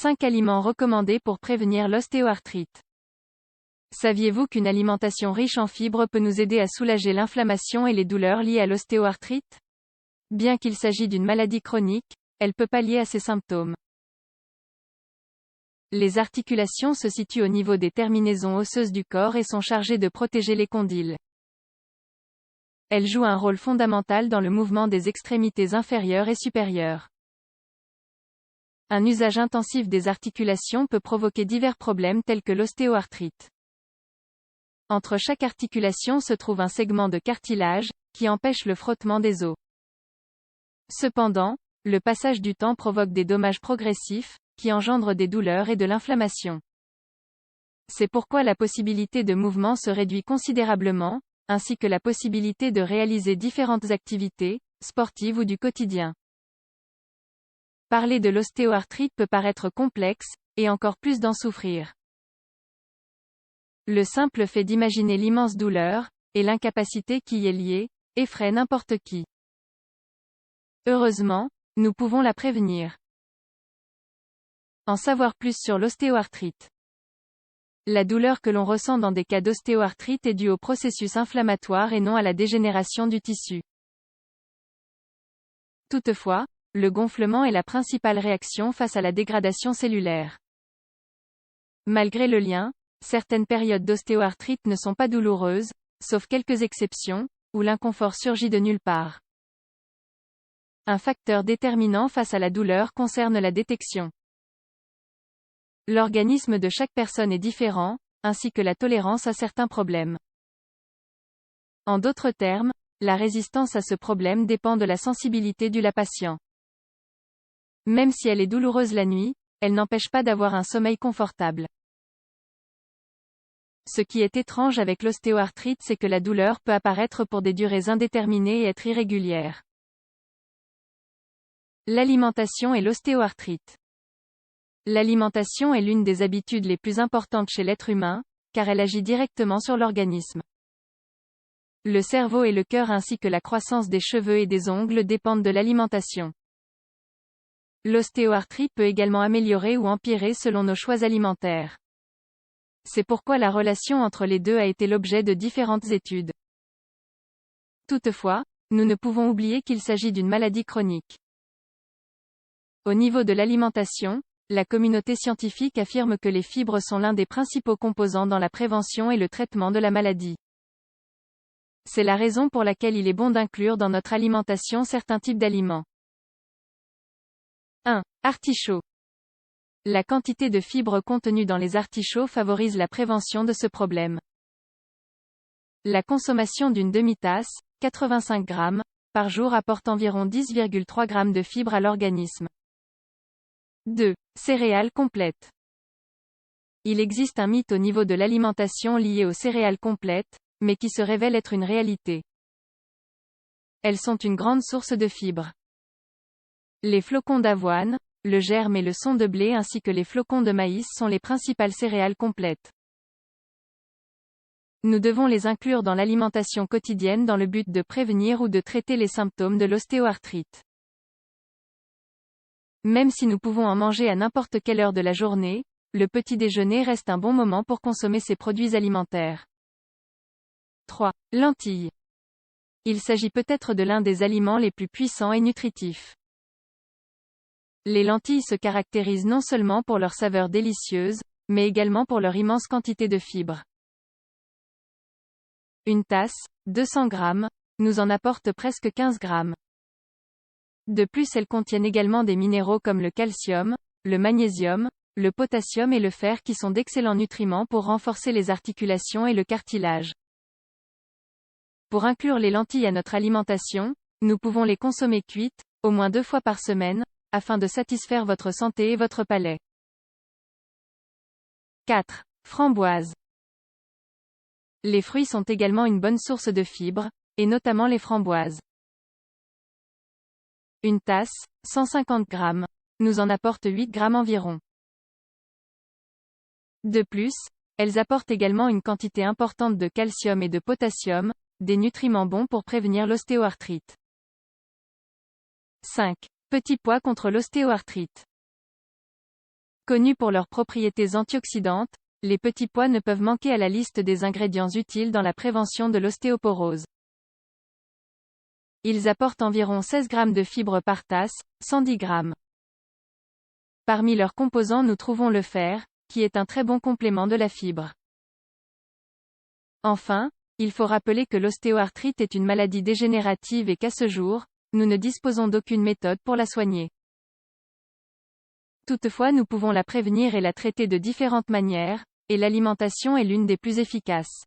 5 aliments recommandés pour prévenir l'ostéoarthrite. Saviez-vous qu'une alimentation riche en fibres peut nous aider à soulager l'inflammation et les douleurs liées à l'ostéoarthrite? Bien qu'il s'agisse d'une maladie chronique, elle peut pallier à ces symptômes. Les articulations se situent au niveau des terminaisons osseuses du corps et sont chargées de protéger les condyles. Elles jouent un rôle fondamental dans le mouvement des extrémités inférieures et supérieures. Un usage intensif des articulations peut provoquer divers problèmes tels que l'ostéoarthrite. Entre chaque articulation se trouve un segment de cartilage, qui empêche le frottement des os. Cependant, le passage du temps provoque des dommages progressifs, qui engendrent des douleurs et de l'inflammation. C'est pourquoi la possibilité de mouvement se réduit considérablement, ainsi que la possibilité de réaliser différentes activités, sportives ou du quotidien. Parler de l'ostéoarthrite peut paraître complexe, et encore plus d'en souffrir. Le simple fait d'imaginer l'immense douleur, et l'incapacité qui y est liée, effraie n'importe qui. Heureusement, nous pouvons la prévenir. En savoir plus sur l'ostéoarthrite. La douleur que l'on ressent dans des cas d'ostéoarthrite est due au processus inflammatoire et non à la dégénération du tissu. Toutefois, le gonflement est la principale réaction face à la dégradation cellulaire. Malgré le lien, certaines périodes d'ostéoarthrite ne sont pas douloureuses, sauf quelques exceptions, où l'inconfort surgit de nulle part. Un facteur déterminant face à la douleur concerne la détection. L'organisme de chaque personne est différent, ainsi que la tolérance à certains problèmes. En d'autres termes, la résistance à ce problème dépend de la sensibilité du patient. Même si elle est douloureuse la nuit, elle n'empêche pas d'avoir un sommeil confortable. Ce qui est étrange avec l'ostéoarthrite, c'est que la douleur peut apparaître pour des durées indéterminées et être irrégulière. L'alimentation et l'ostéoarthrite. L'alimentation est l'une des habitudes les plus importantes chez l'être humain, car elle agit directement sur l'organisme. Le cerveau et le cœur ainsi que la croissance des cheveux et des ongles dépendent de l'alimentation. L'ostéoarthrite peut également améliorer ou empirer selon nos choix alimentaires. C'est pourquoi la relation entre les deux a été l'objet de différentes études. Toutefois, nous ne pouvons oublier qu'il s'agit d'une maladie chronique. Au niveau de l'alimentation, la communauté scientifique affirme que les fibres sont l'un des principaux composants dans la prévention et le traitement de la maladie. C'est la raison pour laquelle il est bon d'inclure dans notre alimentation certains types d'aliments. 1. Artichaut. La quantité de fibres contenues dans les artichauts favorise la prévention de ce problème. La consommation d'une demi-tasse, 85 g, par jour apporte environ 10,3 g de fibres à l'organisme. 2. Céréales complètes. Il existe un mythe au niveau de l'alimentation lié aux céréales complètes, mais qui se révèle être une réalité. Elles sont une grande source de fibres. Les flocons d'avoine, le germe et le son de blé ainsi que les flocons de maïs sont les principales céréales complètes. Nous devons les inclure dans l'alimentation quotidienne dans le but de prévenir ou de traiter les symptômes de l'ostéoarthrite. Même si nous pouvons en manger à n'importe quelle heure de la journée, le petit déjeuner reste un bon moment pour consommer ces produits alimentaires. 3. Lentilles. Il s'agit peut-être de l'un des aliments les plus puissants et nutritifs. Les lentilles se caractérisent non seulement pour leur saveur délicieuse, mais également pour leur immense quantité de fibres. Une tasse, 200 g, nous en apporte presque 15 g. De plus, elles contiennent également des minéraux comme le calcium, le magnésium, le potassium et le fer qui sont d'excellents nutriments pour renforcer les articulations et le cartilage. Pour inclure les lentilles à notre alimentation, nous pouvons les consommer cuites, au moins 2 fois par semaine, afin de satisfaire votre santé et votre palais. 4. Framboises. Les fruits sont également une bonne source de fibres, et notamment les framboises. Une tasse, 150 g, nous en apporte 8 g environ. De plus, elles apportent également une quantité importante de calcium et de potassium, des nutriments bons pour prévenir l'ostéoarthrite. 5. Petits pois contre l'ostéoarthrite. Connus pour leurs propriétés antioxydantes, les petits pois ne peuvent manquer à la liste des ingrédients utiles dans la prévention de l'ostéoporose. Ils apportent environ 16 grammes de fibres par tasse, 110 grammes. Parmi leurs composants nous trouvons le fer, qui est un très bon complément de la fibre. Enfin, il faut rappeler que l'ostéoarthrite est une maladie dégénérative et qu'à ce jour, nous ne disposons d'aucune méthode pour la soigner. Toutefois, nous pouvons la prévenir et la traiter de différentes manières, et l'alimentation est l'une des plus efficaces.